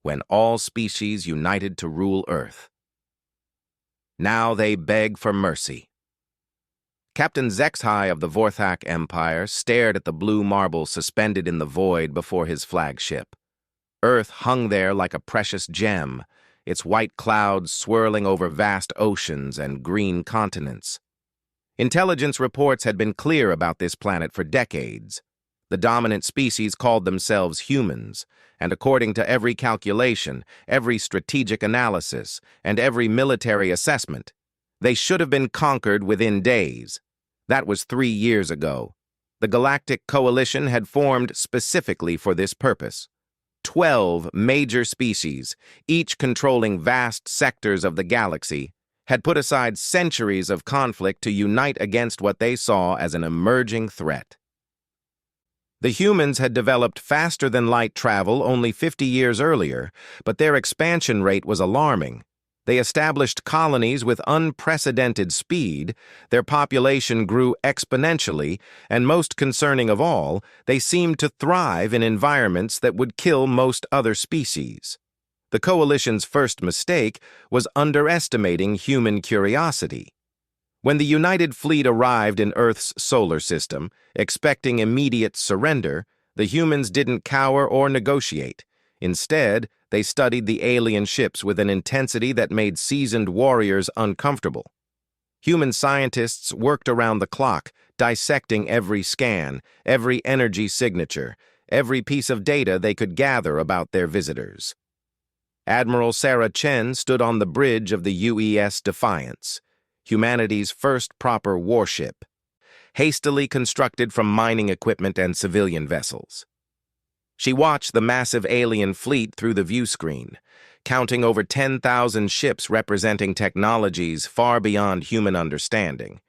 when all species united to rule Earth. Now they beg for mercy. Captain Zexhai of the Vorthak Empire stared at the blue marble suspended in the void before his flagship. Earth hung there like a precious gem, its white clouds swirling over vast oceans and green continents. Intelligence reports had been clear about this planet for decades. The dominant species called themselves humans, and according to every calculation, every strategic analysis, and every military assessment, they should have been conquered within days. That was 3 years ago. The Galactic Coalition had formed specifically for this purpose. 12 major species, each controlling vast sectors of the galaxy, had put aside centuries of conflict to unite against what they saw as an emerging threat. The humans had developed faster-than-light travel only 50 years earlier, but their expansion rate was alarming. They established colonies with unprecedented speed, their population grew exponentially, and most concerning of all, they seemed to thrive in environments that would kill most other species. The Coalition's first mistake was underestimating human curiosity. When the United Fleet arrived in Earth's solar system, expecting immediate surrender, the humans didn't cower or negotiate. Instead, they studied the alien ships with an intensity that made seasoned warriors uncomfortable. Human scientists worked around the clock, dissecting every scan, every energy signature, every piece of data they could gather about their visitors. Admiral Sarah Chen stood on the bridge of the UES Defiance, humanity's first proper warship, hastily constructed from mining equipment and civilian vessels. She watched the massive alien fleet through the view screen, counting over 10,000 ships representing technologies far beyond human understanding.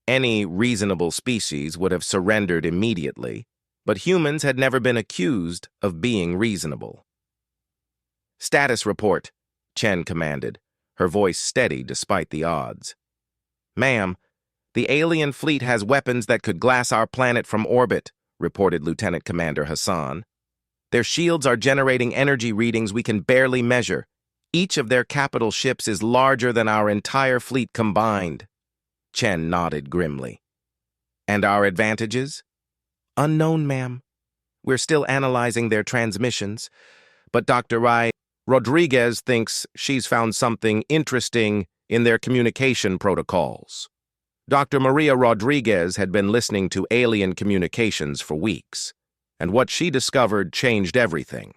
Any reasonable species would have surrendered immediately, but humans had never been accused of being reasonable. "Status report," Chen commanded, her voice steady despite the odds. "Ma'am, the alien fleet has weapons that could glass our planet from orbit," reported Lieutenant Commander Hassan. "Their shields are generating energy readings we can barely measure. Each of their capital ships is larger than our entire fleet combined." Chen nodded grimly. "And our advantages?" "Unknown, ma'am. We're still analyzing their transmissions, but Dr. Rodriguez thinks she's found something interesting in their communication protocols." Dr. Maria Rodriguez had been listening to alien communications for weeks, and what she discovered changed everything.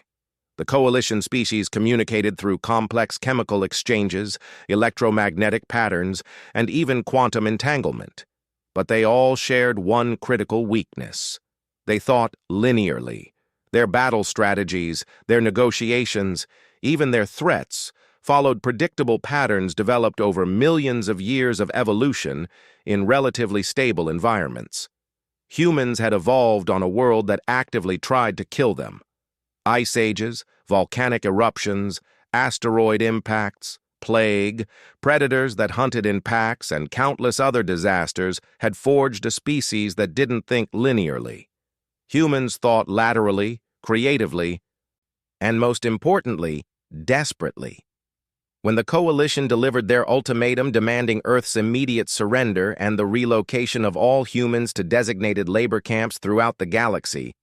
The Coalition species communicated through complex chemical exchanges, electromagnetic patterns, and even quantum entanglement. But they all shared one critical weakness. They thought linearly. Their battle strategies, their negotiations, even their threats, followed predictable patterns developed over millions of years of evolution in relatively stable environments. Humans had evolved on a world that actively tried to kill them. Ice ages, volcanic eruptions, asteroid impacts, plague, predators that hunted in packs, and countless other disasters had forged a species that didn't think linearly. Humans thought laterally, creatively, and most importantly, desperately. When the Coalition delivered their ultimatum demanding Earth's immediate surrender and the relocation of all humans to designated labor camps throughout the galaxy,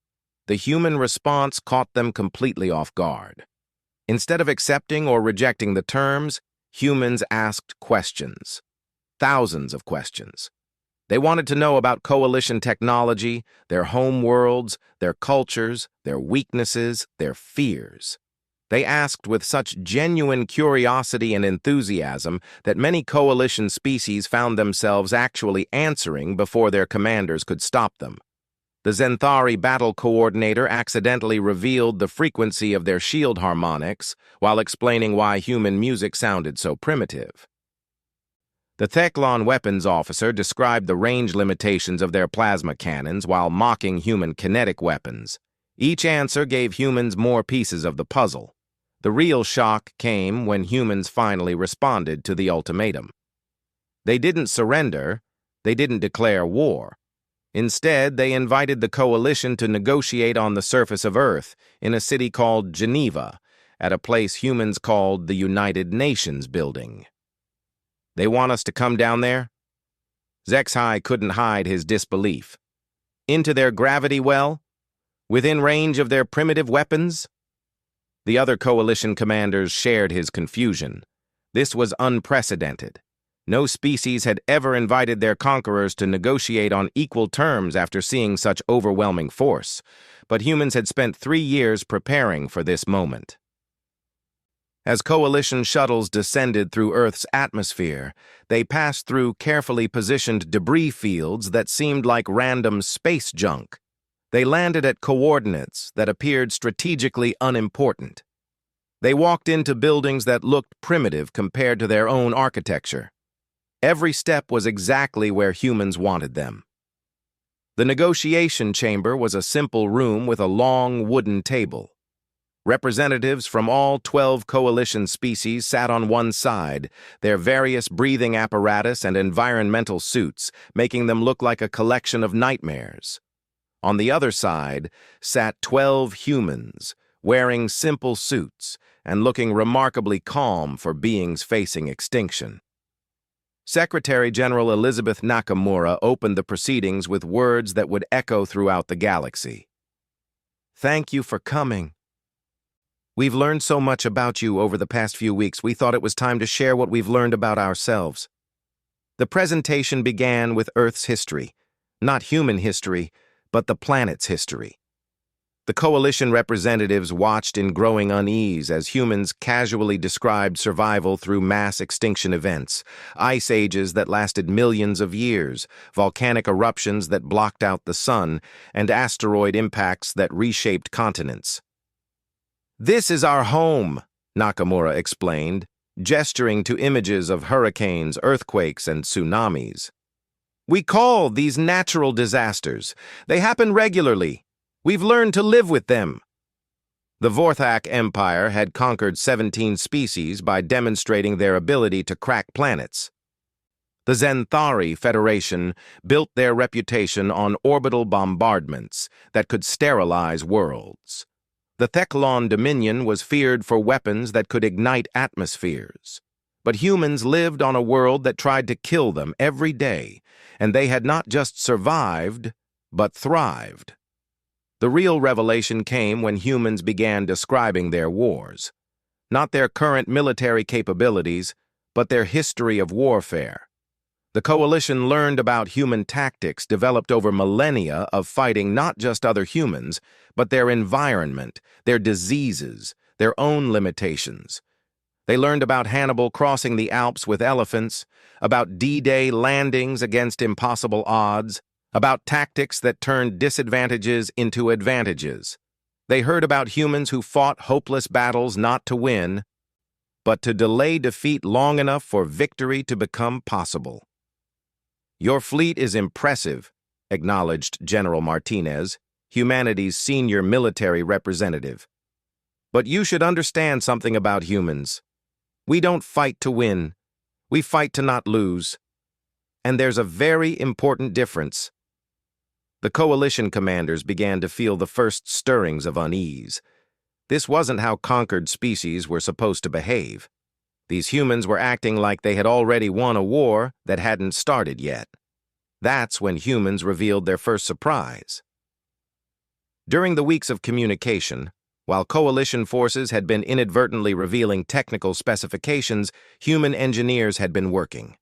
the human response caught them completely off guard. Instead of accepting or rejecting the terms, humans asked questions. Thousands of questions. They wanted to know about Coalition technology, their home worlds, their cultures, their weaknesses, their fears. They asked with such genuine curiosity and enthusiasm that many Coalition species found themselves actually answering before their commanders could stop them. The Zenthari battle coordinator accidentally revealed the frequency of their shield harmonics while explaining why human music sounded so primitive. The Theclon weapons officer described the range limitations of their plasma cannons while mocking human kinetic weapons. Each answer gave humans more pieces of the puzzle. The real shock came when humans finally responded to the ultimatum. They didn't surrender, they didn't declare war. Instead, they invited the Coalition to negotiate on the surface of Earth, in a city called Geneva, at a place humans called the United Nations Building. They want us to come down there? Zexhai couldn't hide his disbelief. Into their gravity well? Within range of their primitive weapons? The other coalition commanders shared his confusion. This was unprecedented. No species had ever invited their conquerors to negotiate on equal terms after seeing such overwhelming force, but humans had spent 3 years preparing for this moment. As coalition shuttles descended through Earth's atmosphere, they passed through carefully positioned debris fields that seemed like random space junk. They landed at coordinates that appeared strategically unimportant. They walked into buildings that looked primitive compared to their own architecture. Every step was exactly where humans wanted them. The negotiation chamber was a simple room with a long wooden table. Representatives from all 12 coalition species sat on one side, their various breathing apparatus and environmental suits making them look like a collection of nightmares. On the other side sat 12 humans, wearing simple suits and looking remarkably calm for beings facing extinction. Secretary General Elizabeth Nakamura opened the proceedings with words that would echo throughout the galaxy. "Thank you for coming. We've learned so much about you over the past few weeks, we thought it was time to share what we've learned about ourselves." The presentation began with Earth's history, not human history, but the planet's history. The coalition representatives watched in growing unease as humans casually described survival through mass extinction events, ice ages that lasted millions of years, volcanic eruptions that blocked out the sun, and asteroid impacts that reshaped continents. "This is our home," Nakamura explained, gesturing to images of hurricanes, earthquakes, and tsunamis. "We call these natural disasters. They happen regularly. We've learned to live with them." The Vorthak Empire had conquered 17 species by demonstrating their ability to crack planets. The Zenthari Federation built their reputation on orbital bombardments that could sterilize worlds. The Theclon Dominion was feared for weapons that could ignite atmospheres. But humans lived on a world that tried to kill them every day, and they had not just survived, but thrived. The real revelation came when humans began describing their wars. Not their current military capabilities, but their history of warfare. The coalition learned about human tactics developed over millennia of fighting not just other humans, but their environment, their diseases, their own limitations. They learned about Hannibal crossing the Alps with elephants, about D-Day landings against impossible odds, about tactics that turned disadvantages into advantages. They heard about humans who fought hopeless battles not to win, but to delay defeat long enough for victory to become possible. "Your fleet is impressive," acknowledged General Martinez, humanity's senior military representative. "But you should understand something about humans. We don't fight to win. We fight to not lose. And there's a very important difference." The coalition commanders began to feel the first stirrings of unease. This wasn't how conquered species were supposed to behave. These humans were acting like they had already won a war that hadn't started yet. That's when humans revealed their first surprise. During the weeks of communication, while coalition forces had been inadvertently revealing technical specifications, human engineers had been working.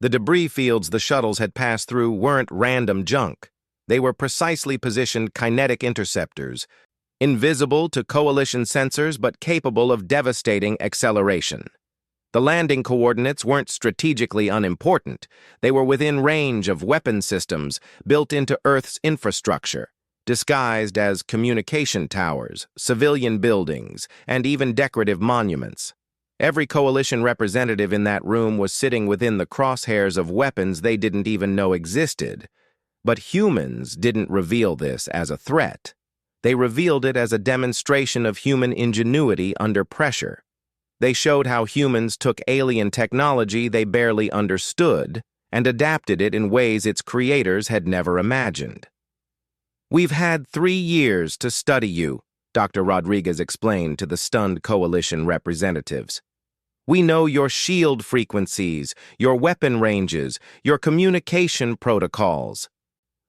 The debris fields the shuttles had passed through weren't random junk. They were precisely positioned kinetic interceptors, invisible to coalition sensors but capable of devastating acceleration. The landing coordinates weren't strategically unimportant. They were within range of weapon systems built into Earth's infrastructure, disguised as communication towers, civilian buildings, and even decorative monuments. Every coalition representative in that room was sitting within the crosshairs of weapons they didn't even know existed. But humans didn't reveal this as a threat. They revealed it as a demonstration of human ingenuity under pressure. They showed how humans took alien technology they barely understood and adapted it in ways its creators had never imagined. "We've had 3 years to study you," Dr. Rodriguez explained to the stunned coalition representatives. "We know your shield frequencies, your weapon ranges, your communication protocols.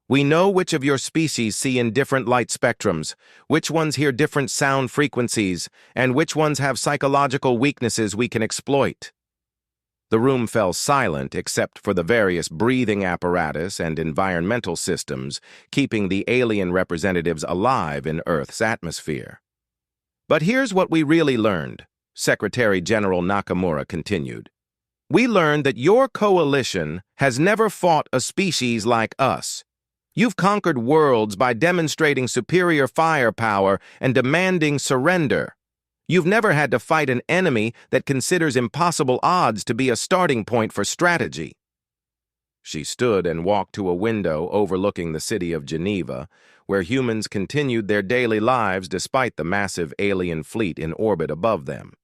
We know which of your species see in different light spectrums, which ones hear different sound frequencies, and which ones have psychological weaknesses we can exploit." The room fell silent except for the various breathing apparatus and environmental systems keeping the alien representatives alive in Earth's atmosphere. "But here's what we really learned," Secretary General Nakamura continued. "We learned that your coalition has never fought a species like us. You've conquered worlds by demonstrating superior firepower and demanding surrender. You've never had to fight an enemy that considers impossible odds to be a starting point for strategy." She stood and walked to a window overlooking the city of Geneva, where humans continued their daily lives despite the massive alien fleet in orbit above them.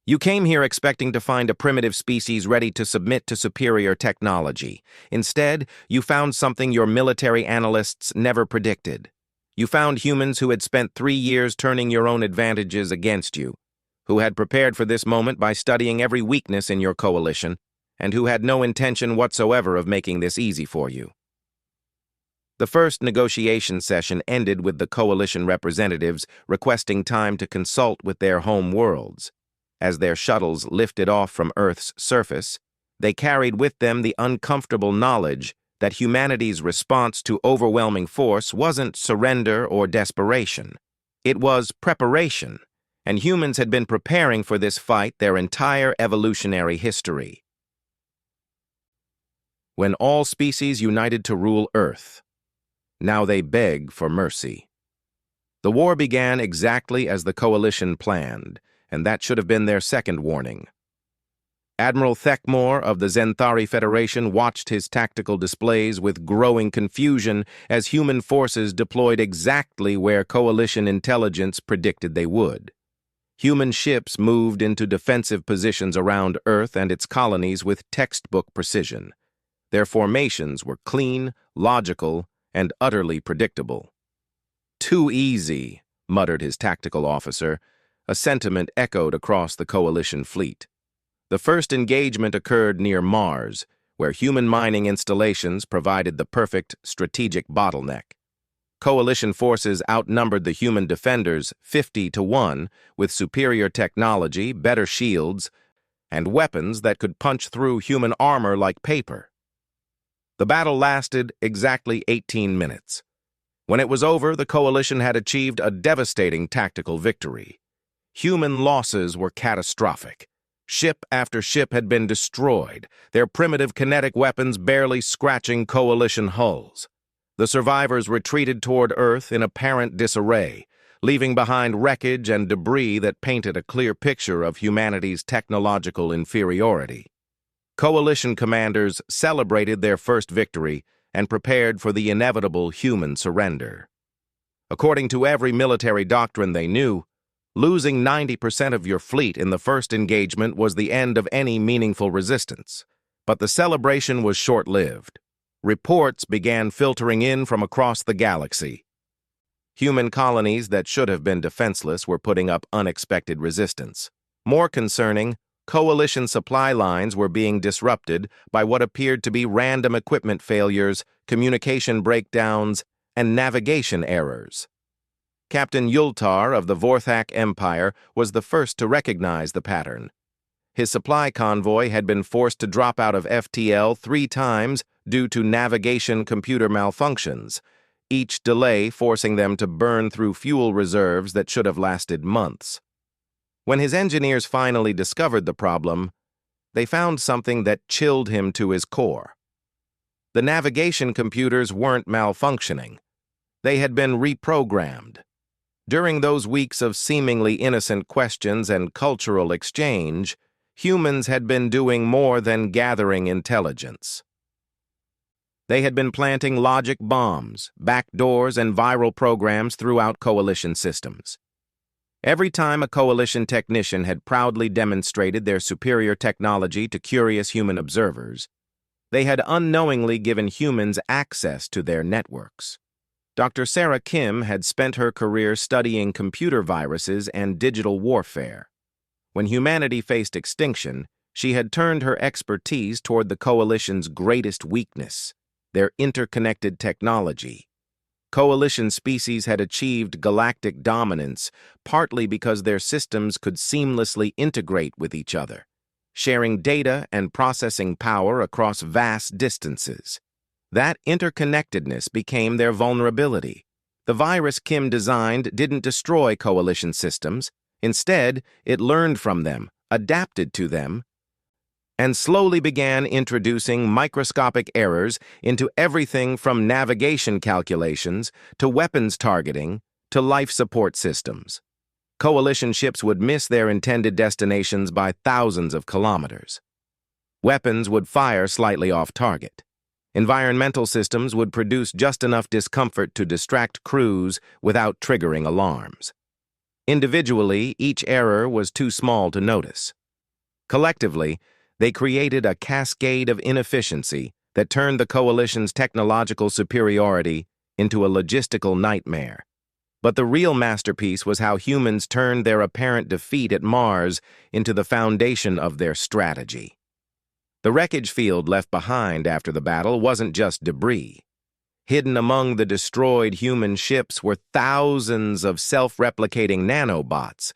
"You came here expecting to find a primitive species ready to submit to superior technology. Instead, you found something your military analysts never predicted. You found humans who had spent 3 years turning your own advantages against you, who had prepared for this moment by studying every weakness in your coalition, and who had no intention whatsoever of making this easy for you." The first negotiation session ended with the coalition representatives requesting time to consult with their home worlds. As their shuttles lifted off from Earth's surface, they carried with them the uncomfortable knowledge that humanity's response to overwhelming force wasn't surrender or desperation. It was preparation, and humans had been preparing for this fight their entire evolutionary history. When all species united to rule Earth, now they beg for mercy. The war began exactly as the coalition planned, and that should have been their second warning. Admiral Thekmore of the Zenthari Federation watched his tactical displays with growing confusion as human forces deployed exactly where coalition intelligence predicted they would. Human ships moved into defensive positions around Earth and its colonies with textbook precision. Their formations were clean, logical, and utterly predictable. "Too easy," muttered his tactical officer. A sentiment echoed across the coalition fleet. The first engagement occurred near Mars, where human mining installations provided the perfect strategic bottleneck. Coalition forces outnumbered the human defenders 50-1 with superior technology, better shields, and weapons that could punch through human armor like paper. The battle lasted exactly 18 minutes. When it was over, the coalition had achieved a devastating tactical victory. Human losses were catastrophic. Ship after ship had been destroyed, their primitive kinetic weapons barely scratching coalition hulls. The survivors retreated toward Earth in apparent disarray, leaving behind wreckage and debris that painted a clear picture of humanity's technological inferiority. Coalition commanders celebrated their first victory and prepared for the inevitable human surrender. According to every military doctrine they knew, losing 90% of your fleet in the first engagement was the end of any meaningful resistance. But the celebration was short-lived. Reports began filtering in from across the galaxy. Human colonies that should have been defenseless were putting up unexpected resistance. More concerning, coalition supply lines were being disrupted by what appeared to be random equipment failures, communication breakdowns, and navigation errors. Captain Yultar of the Vorthak Empire was the first to recognize the pattern. His supply convoy had been forced to drop out of FTL 3 times due to navigation computer malfunctions, each delay forcing them to burn through fuel reserves that should have lasted months. When his engineers finally discovered the problem, they found something that chilled him to his core. The navigation computers weren't malfunctioning. They had been reprogrammed. During those weeks of seemingly innocent questions and cultural exchange, humans had been doing more than gathering intelligence. They had been planting logic bombs, backdoors, and viral programs throughout coalition systems. Every time a coalition technician had proudly demonstrated their superior technology to curious human observers, they had unknowingly given humans access to their networks. Dr. Sarah Kim had spent her career studying computer viruses and digital warfare. When humanity faced extinction, she had turned her expertise toward the Coalition's greatest weakness, their interconnected technology. Coalition species had achieved galactic dominance partly because their systems could seamlessly integrate with each other, sharing data and processing power across vast distances. That interconnectedness became their vulnerability. The virus Kim designed didn't destroy Coalition systems. Instead, it learned from them, adapted to them, and slowly began introducing microscopic errors into everything from navigation calculations to weapons targeting to life support systems. Coalition ships would miss their intended destinations by thousands of kilometers. Weapons would fire slightly off target. Environmental systems would produce just enough discomfort to distract crews without triggering alarms. Individually, each error was too small to notice. Collectively, they created a cascade of inefficiency that turned the Coalition's technological superiority into a logistical nightmare. But the real masterpiece was how humans turned their apparent defeat at Mars into the foundation of their strategy. The wreckage field left behind after the battle wasn't just debris. Hidden among the destroyed human ships were thousands of self-replicating nanobots,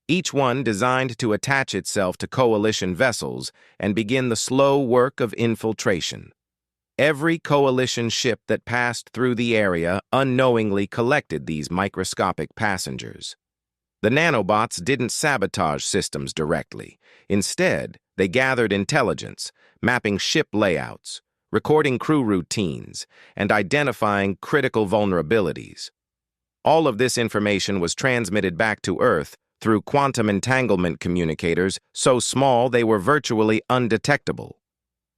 each one designed to attach itself to Coalition vessels and begin the slow work of infiltration. Every Coalition ship that passed through the area unknowingly collected these microscopic passengers. The nanobots didn't sabotage systems directly. Instead, they gathered intelligence, mapping ship layouts, recording crew routines, and identifying critical vulnerabilities. All of this information was transmitted back to Earth through quantum entanglement communicators so small they were virtually undetectable.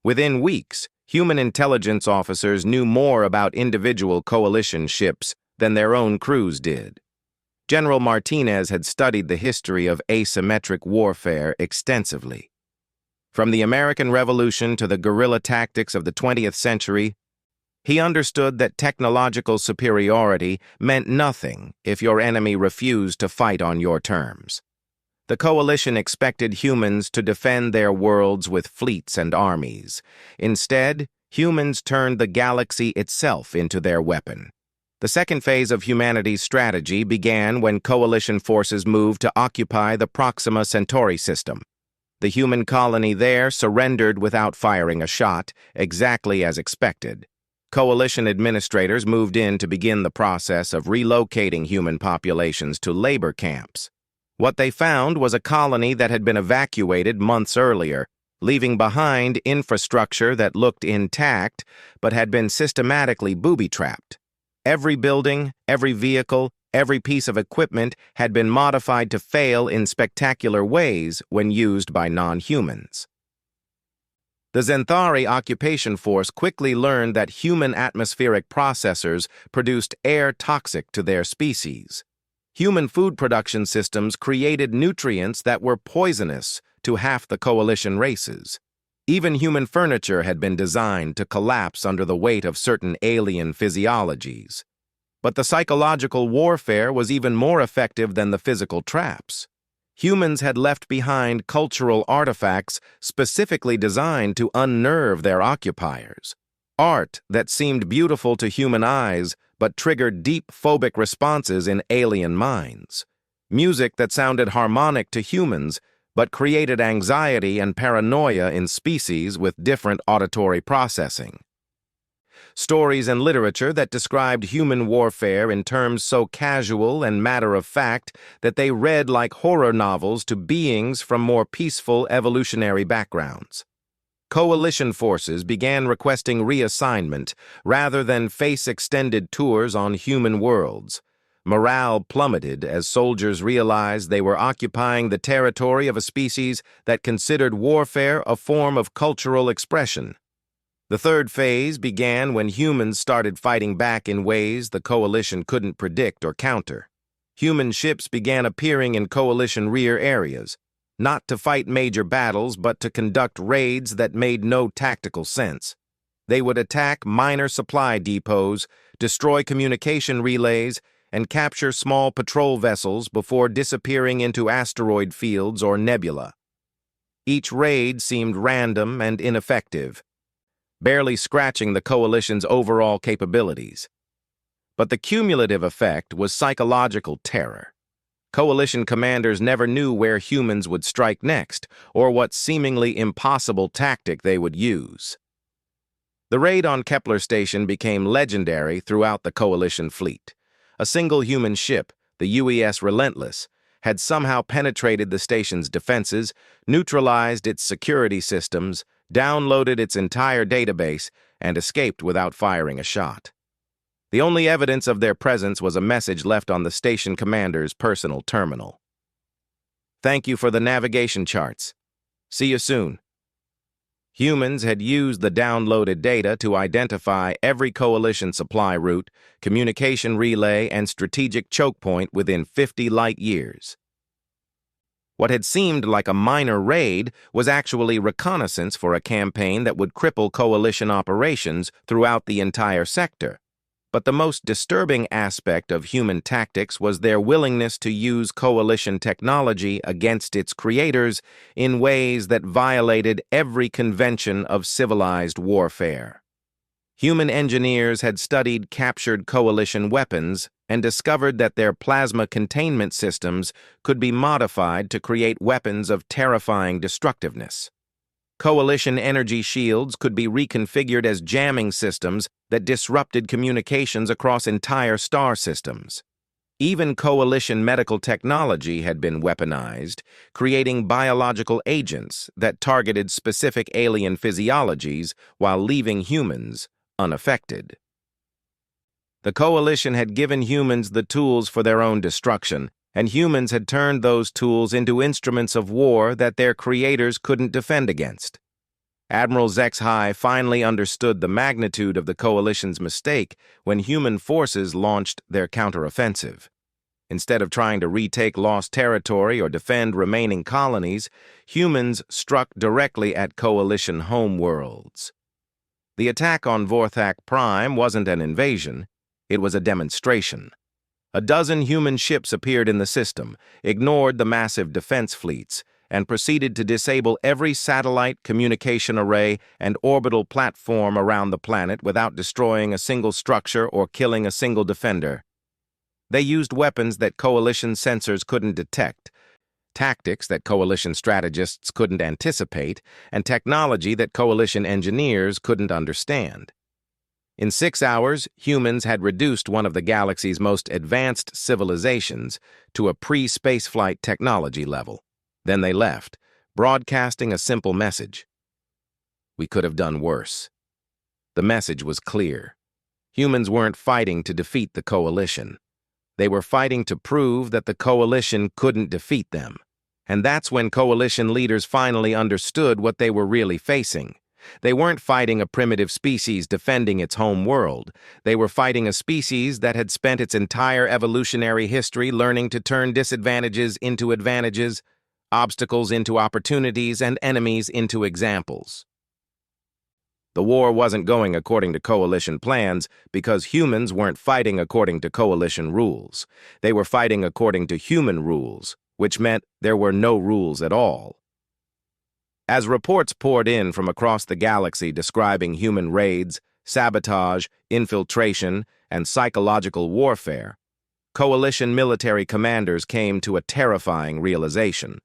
Within weeks, human intelligence officers knew more about individual Coalition ships than their own crews did. General Martinez had studied the history of asymmetric warfare extensively. From the American Revolution to the guerrilla tactics of the 20th century, he understood that technological superiority meant nothing if your enemy refused to fight on your terms. The Coalition expected humans to defend their worlds with fleets and armies. Instead, humans turned the galaxy itself into their weapon. The second phase of humanity's strategy began when Coalition forces moved to occupy the Proxima Centauri system. The human colony there surrendered without firing a shot, exactly as expected. Coalition administrators moved in to begin the process of relocating human populations to labor camps. What they found was a colony that had been evacuated months earlier, leaving behind infrastructure that looked intact but had been systematically booby-trapped. Every building, every vehicle, every piece of equipment had been modified to fail in spectacular ways when used by non-humans. The Xanthari occupation force quickly learned that human atmospheric processors produced air toxic to their species. Human food production systems created nutrients that were poisonous to half the Coalition races. Even human furniture had been designed to collapse under the weight of certain alien physiologies. But the psychological warfare was even more effective than the physical traps. Humans had left behind cultural artifacts specifically designed to unnerve their occupiers. Art that seemed beautiful to human eyes but triggered deep phobic responses in alien minds. Music that sounded harmonic to humans but created anxiety and paranoia in species with different auditory processing. Stories and literature that described human warfare in terms so casual and matter-of-fact that they read like horror novels to beings from more peaceful evolutionary backgrounds. Coalition forces began requesting reassignment rather than face extended tours on human worlds. Morale plummeted as soldiers realized they were occupying the territory of a species that considered warfare a form of cultural expression. The third phase began when humans started fighting back in ways the Coalition couldn't predict or counter. Human ships began appearing in Coalition rear areas, not to fight major battles but to conduct raids that made no tactical sense. They would attack minor supply depots, destroy communication relays, and capture small patrol vessels before disappearing into asteroid fields or nebula. Each raid seemed random and ineffective, barely scratching the Coalition's overall capabilities. But the cumulative effect was psychological terror. Coalition commanders never knew where humans would strike next, or what seemingly impossible tactic they would use. The raid on Kepler Station became legendary throughout the Coalition fleet. A single human ship, the UES Relentless, had somehow penetrated the station's defenses, neutralized its security systems, downloaded its entire database, and escaped without firing a shot. The only evidence of their presence was a message left on the station commander's personal terminal. "Thank you for the navigation charts. See you soon." Humans had used the downloaded data to identify every Coalition supply route, communication relay, and strategic choke point within 50 light years. What had seemed like a minor raid was actually reconnaissance for a campaign that would cripple Coalition operations throughout the entire sector. But the most disturbing aspect of human tactics was their willingness to use Coalition technology against its creators in ways that violated every convention of civilized warfare. Human engineers had studied captured Coalition weapons and discovered that their plasma containment systems could be modified to create weapons of terrifying destructiveness. Coalition energy shields could be reconfigured as jamming systems that disrupted communications across entire star systems. Even Coalition medical technology had been weaponized, creating biological agents that targeted specific alien physiologies while leaving humans unaffected. The Coalition had given humans the tools for their own destruction, and humans had turned those tools into instruments of war that their creators couldn't defend against. Admiral Zexhai finally understood the magnitude of the Coalition's mistake when human forces launched their counteroffensive. Instead of trying to retake lost territory or defend remaining colonies, humans struck directly at Coalition homeworlds. The attack on Vorthak Prime wasn't an invasion, it was a demonstration. A dozen human ships appeared in the system, ignored the massive defense fleets, and proceeded to disable every satellite, communication array, and orbital platform around the planet without destroying a single structure or killing a single defender. They used weapons that Coalition sensors couldn't detect, tactics that Coalition strategists couldn't anticipate, and technology that Coalition engineers couldn't understand. In 6 hours, humans had reduced one of the galaxy's most advanced civilizations to a pre-spaceflight technology level. Then they left, broadcasting a simple message. We could have done worse. The message was clear. Humans weren't fighting to defeat the Coalition. They were fighting to prove that the Coalition couldn't defeat them. And that's when Coalition leaders finally understood what they were really facing. They weren't fighting a primitive species defending its home world. They were fighting a species that had spent its entire evolutionary history learning to turn disadvantages into advantages, obstacles into opportunities, and enemies into examples. The war wasn't going according to Coalition plans because humans weren't fighting according to Coalition rules. They were fighting according to human rules, which meant there were no rules at all. As reports poured in from across the galaxy describing human raids, sabotage, infiltration, and psychological warfare, Coalition military commanders came to a terrifying realization.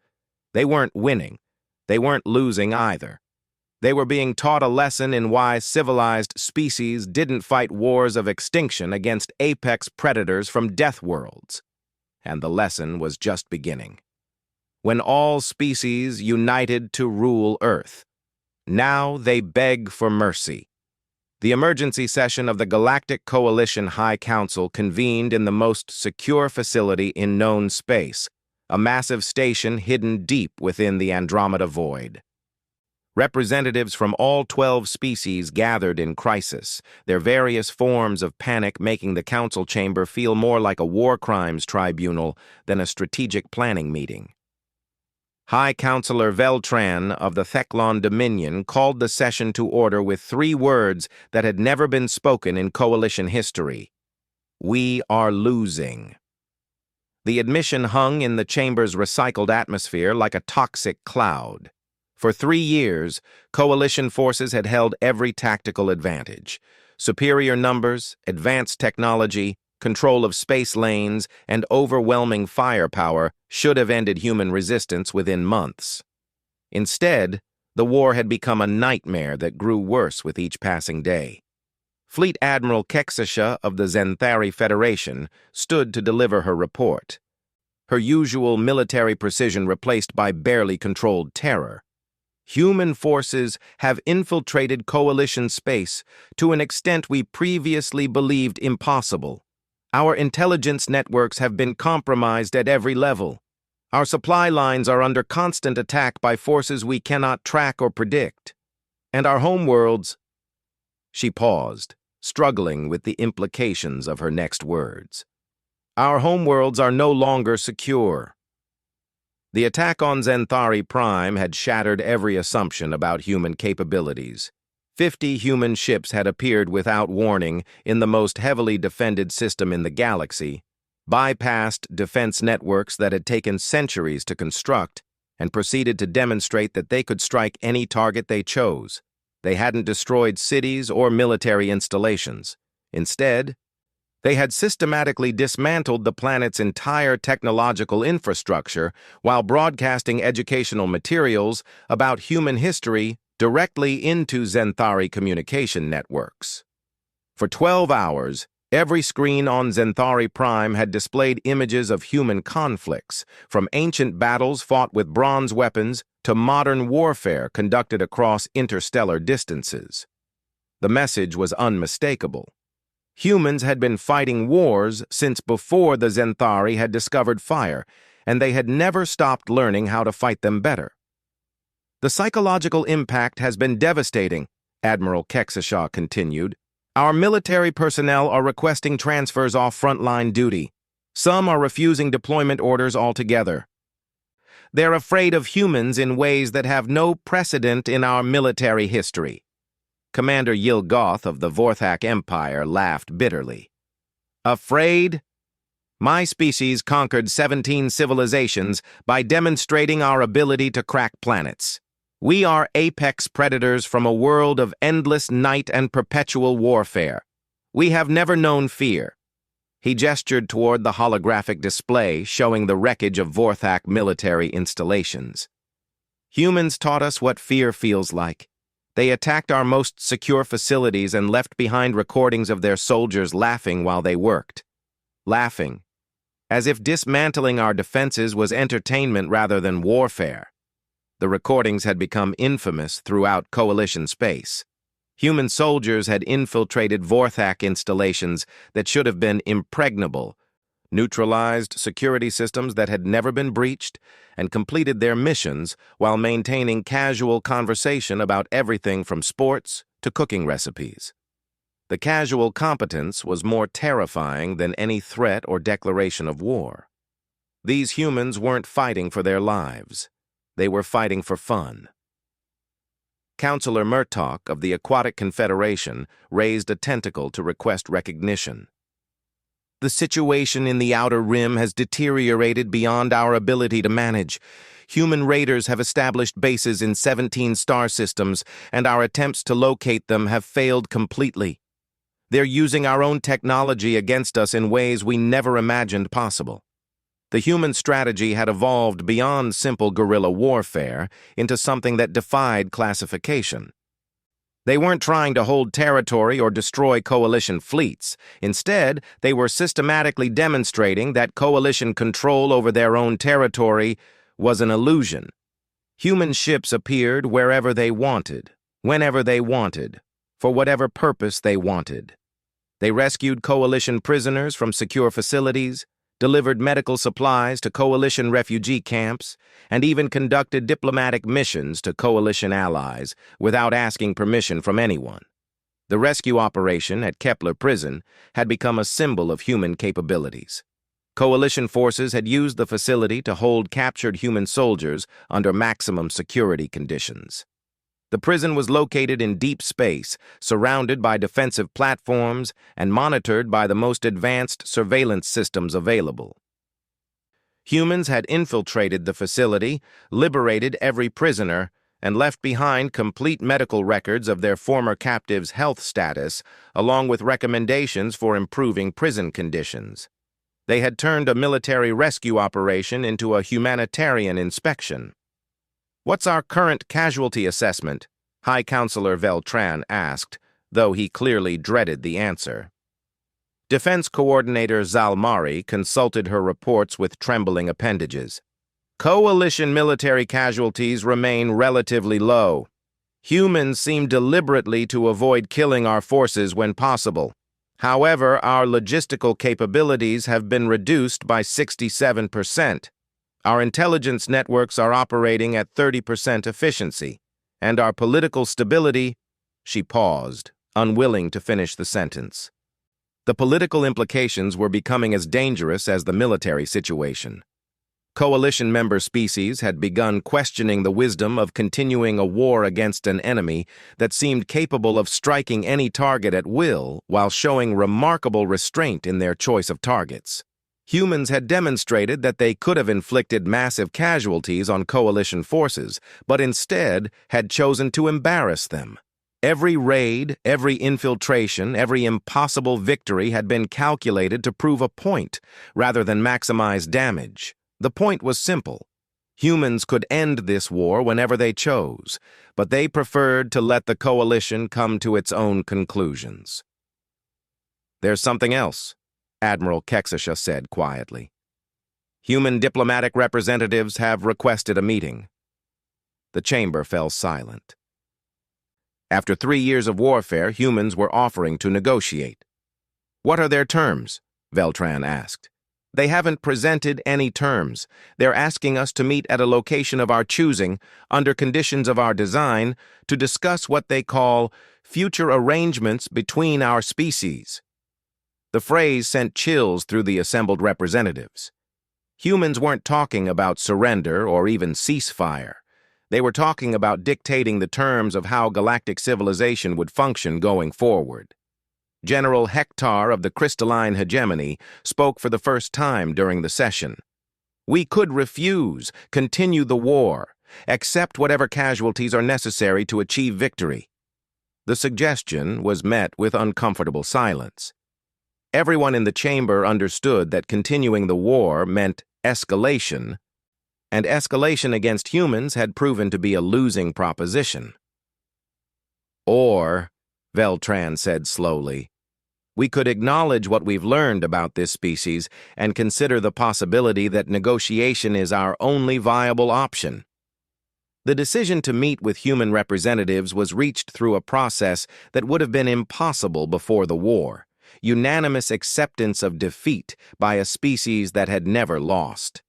They weren't winning. They weren't losing either. They were being taught a lesson in why civilized species didn't fight wars of extinction against apex predators from death worlds. And the lesson was just beginning. When all species united to rule Earth, now they beg for mercy. The emergency session of the Galactic Coalition High Council convened in the most secure facility in known space, a massive station hidden deep within the Andromeda Void. Representatives from all 12 species gathered in crisis, their various forms of panic making the council chamber feel more like a war crimes tribunal than a strategic planning meeting. High Counselor Veltran of the Theclon Dominion called the session to order with 3 words that had never been spoken in Coalition history. We are losing. The admission hung in the chamber's recycled atmosphere like a toxic cloud. For 3 years, Coalition forces had held every tactical advantage. Superior numbers, advanced technology, control of space lanes, and overwhelming firepower should have ended human resistance within months. Instead, the war had become a nightmare that grew worse with each passing day. Fleet Admiral Kexisha of the Zenthari Federation stood to deliver her report. Her usual military precision replaced by barely controlled terror. Human forces have infiltrated Coalition space to an extent we previously believed impossible. Our intelligence networks have been compromised at every level. Our supply lines are under constant attack by forces we cannot track or predict. And our homeworlds... She paused, struggling with the implications of her next words. Our homeworlds are no longer secure. The attack on Zenthari Prime had shattered every assumption about human capabilities. 50 human ships had appeared without warning in the most heavily defended system in the galaxy, bypassed defense networks that had taken centuries to construct, and proceeded to demonstrate that they could strike any target they chose. They hadn't destroyed cities or military installations. Instead, they had systematically dismantled the planet's entire technological infrastructure while broadcasting educational materials about human history directly into Zenthari communication networks. For 12 hours, every screen on Zenthari Prime had displayed images of human conflicts, from ancient battles fought with bronze weapons to modern warfare conducted across interstellar distances. The message was unmistakable. Humans had been fighting wars since before the Zenthari had discovered fire, and they had never stopped learning how to fight them better. The psychological impact has been devastating, Admiral Kexisha continued. Our military personnel are requesting transfers off frontline duty. Some are refusing deployment orders altogether. They're afraid of humans in ways that have no precedent in our military history. Commander Yilgoth of the Vorthak Empire laughed bitterly. Afraid? My species conquered 17 civilizations by demonstrating our ability to crack planets. We are apex predators from a world of endless night and perpetual warfare. We have never known fear. He gestured toward the holographic display showing the wreckage of Vorthak military installations. Humans taught us what fear feels like. They attacked our most secure facilities and left behind recordings of their soldiers laughing while they worked. Laughing, as if dismantling our defenses was entertainment rather than warfare. The recordings had become infamous throughout Coalition space. Human soldiers had infiltrated Vorthak installations that should have been impregnable, neutralized security systems that had never been breached, and completed their missions while maintaining casual conversation about everything from sports to cooking recipes. The casual competence was more terrifying than any threat or declaration of war. These humans weren't fighting for their lives. They were fighting for fun. Counselor Murtaugh of the Aquatic Confederation raised a tentacle to request recognition. The situation in the Outer Rim has deteriorated beyond our ability to manage. Human raiders have established bases in 17 star systems, and our attempts to locate them have failed completely. They're using our own technology against us in ways we never imagined possible. The human strategy had evolved beyond simple guerrilla warfare into something that defied classification. They weren't trying to hold territory or destroy Coalition fleets. Instead, they were systematically demonstrating that Coalition control over their own territory was an illusion. Human ships appeared wherever they wanted, whenever they wanted, for whatever purpose they wanted. They rescued Coalition prisoners from secure facilities, delivered medical supplies to Coalition refugee camps, and even conducted diplomatic missions to Coalition allies without asking permission from anyone. The rescue operation at Kepler Prison had become a symbol of human capabilities. Coalition forces had used the facility to hold captured human soldiers under maximum security conditions. The prison was located in deep space, surrounded by defensive platforms and monitored by the most advanced surveillance systems available. Humans had infiltrated the facility, liberated every prisoner, and left behind complete medical records of their former captives' health status, along with recommendations for improving prison conditions. They had turned a military rescue operation into a humanitarian inspection. "What's our current casualty assessment?" High Counselor Veltran asked, though he clearly dreaded the answer. Defense Coordinator Zalmari consulted her reports with trembling appendages. "Coalition military casualties remain relatively low. Humans seem deliberately to avoid killing our forces when possible. However, our logistical capabilities have been reduced by 67%. Our intelligence networks are operating at 30% efficiency, and our political stability—" She paused, unwilling to finish the sentence. The political implications were becoming as dangerous as the military situation. Coalition member species had begun questioning the wisdom of continuing a war against an enemy that seemed capable of striking any target at will while showing remarkable restraint in their choice of targets. Humans had demonstrated that they could have inflicted massive casualties on coalition forces, but instead had chosen to embarrass them. Every raid, every infiltration, every impossible victory had been calculated to prove a point, rather than maximize damage. The point was simple. Humans could end this war whenever they chose, but they preferred to let the coalition come to its own conclusions. "There's something else," Admiral Kexisha said quietly. "Human diplomatic representatives have requested a meeting." The chamber fell silent. After 3 years of warfare, humans were offering to negotiate. "What are their terms?" Veltran asked. "They haven't presented any terms. They're asking us to meet at a location of our choosing, under conditions of our design, to discuss what they call future arrangements between our species." The phrase sent chills through the assembled representatives. Humans weren't talking about surrender or even ceasefire. They were talking about dictating the terms of how galactic civilization would function going forward. General Hector of the Crystalline Hegemony spoke for the first time during the session. "We could refuse, continue the war, accept whatever casualties are necessary to achieve victory." The suggestion was met with uncomfortable silence. Everyone in the chamber understood that continuing the war meant escalation, and escalation against humans had proven to be a losing proposition. "Or," Veltran said slowly, "we could acknowledge what we've learned about this species and consider the possibility that negotiation is our only viable option." The decision to meet with human representatives was reached through a process that would have been impossible before the war: unanimous acceptance of defeat by a species that had never lost.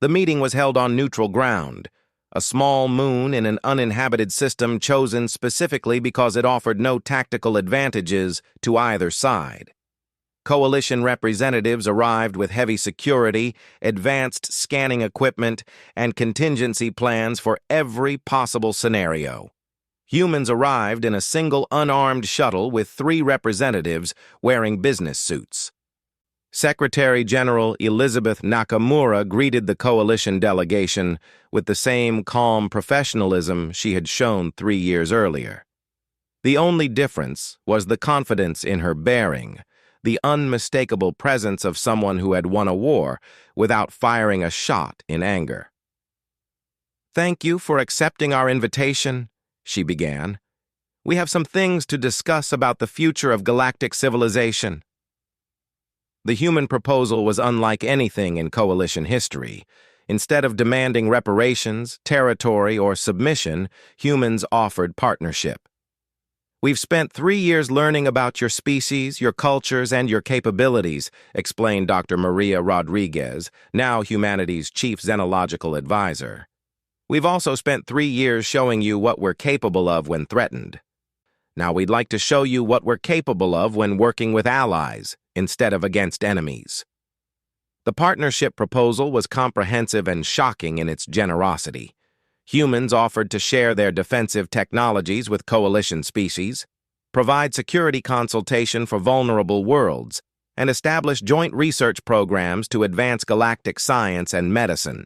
The meeting was held on neutral ground, a small moon in an uninhabited system chosen specifically because it offered no tactical advantages to either side. Coalition representatives arrived with heavy security, advanced scanning equipment, and contingency plans for every possible scenario. Humans arrived in a single unarmed shuttle with 3 representatives wearing business suits. Secretary General Elizabeth Nakamura greeted the coalition delegation with the same calm professionalism she had shown 3 years earlier. The only difference was the confidence in her bearing, the unmistakable presence of someone who had won a war without firing a shot in anger. "Thank you for accepting our invitation," she began. "We have some things to discuss about the future of galactic civilization." The human proposal was unlike anything in coalition history. Instead of demanding reparations, territory, or submission, humans offered partnership. "We've spent 3 years learning about your species, your cultures, and your capabilities," explained Dr. Maria Rodriguez, now humanity's chief xenological advisor. "We've also spent 3 years showing you what we're capable of when threatened. Now we'd like to show you what we're capable of when working with allies instead of against enemies." The partnership proposal was comprehensive and shocking in its generosity. Humans offered to share their defensive technologies with coalition species, provide security consultation for vulnerable worlds, and establish joint research programs to advance galactic science and medicine.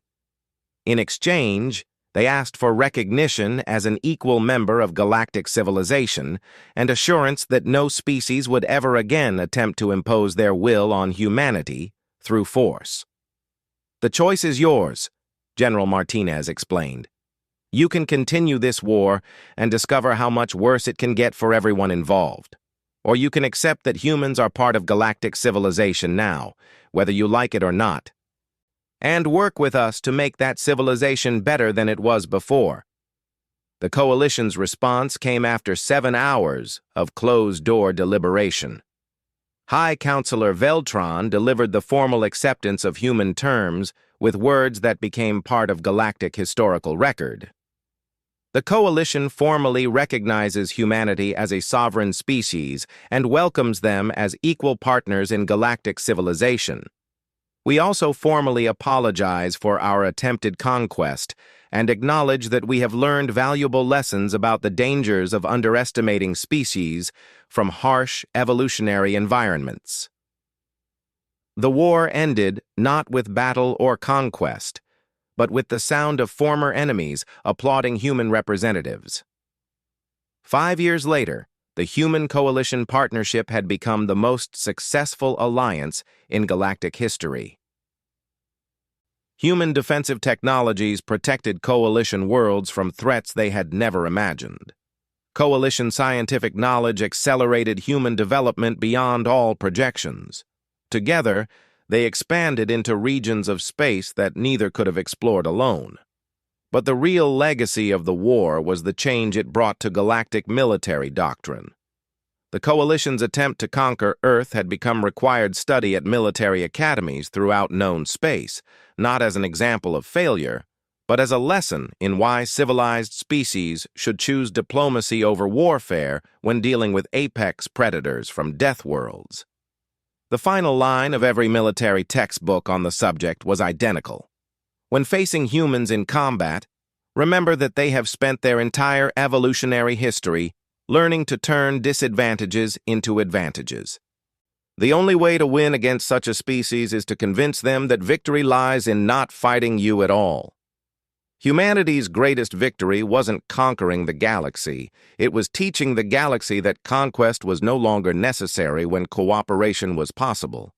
In exchange, they asked for recognition as an equal member of galactic civilization and assurance that no species would ever again attempt to impose their will on humanity through force. "The choice is yours," General Martinez explained. "You can continue this war and discover how much worse it can get for everyone involved. Or you can accept that humans are part of galactic civilization now, whether you like it or not, and work with us to make that civilization better than it was before." The coalition's response came after 7 hours of closed-door deliberation. High Counselor Veltron delivered the formal acceptance of human terms with words that became part of galactic historical record. The coalition formally recognizes humanity as a sovereign species and welcomes them as equal partners in galactic civilization. We also formally apologize for our attempted conquest and acknowledge that we have learned valuable lessons about the dangers of underestimating species from harsh evolutionary environments. The war ended not with battle or conquest, but with the sound of former enemies applauding human representatives. 5 years later, the Human Coalition Partnership had become the most successful alliance in galactic history. Human defensive technologies protected Coalition worlds from threats they had never imagined. Coalition scientific knowledge accelerated human development beyond all projections. Together, they expanded into regions of space that neither could have explored alone. But the real legacy of the war was the change it brought to galactic military doctrine. The Coalition's attempt to conquer Earth had become required study at military academies throughout known space, not as an example of failure, but as a lesson in why civilized species should choose diplomacy over warfare when dealing with apex predators from death worlds. The final line of every military textbook on the subject was identical. When facing humans in combat, remember that they have spent their entire evolutionary history learning to turn disadvantages into advantages. The only way to win against such a species is to convince them that victory lies in not fighting you at all. Humanity's greatest victory wasn't conquering the galaxy. It was teaching the galaxy that conquest was no longer necessary when cooperation was possible.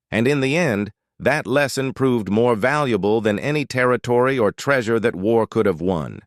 And in the end, that lesson proved more valuable than any territory or treasure that war could have won.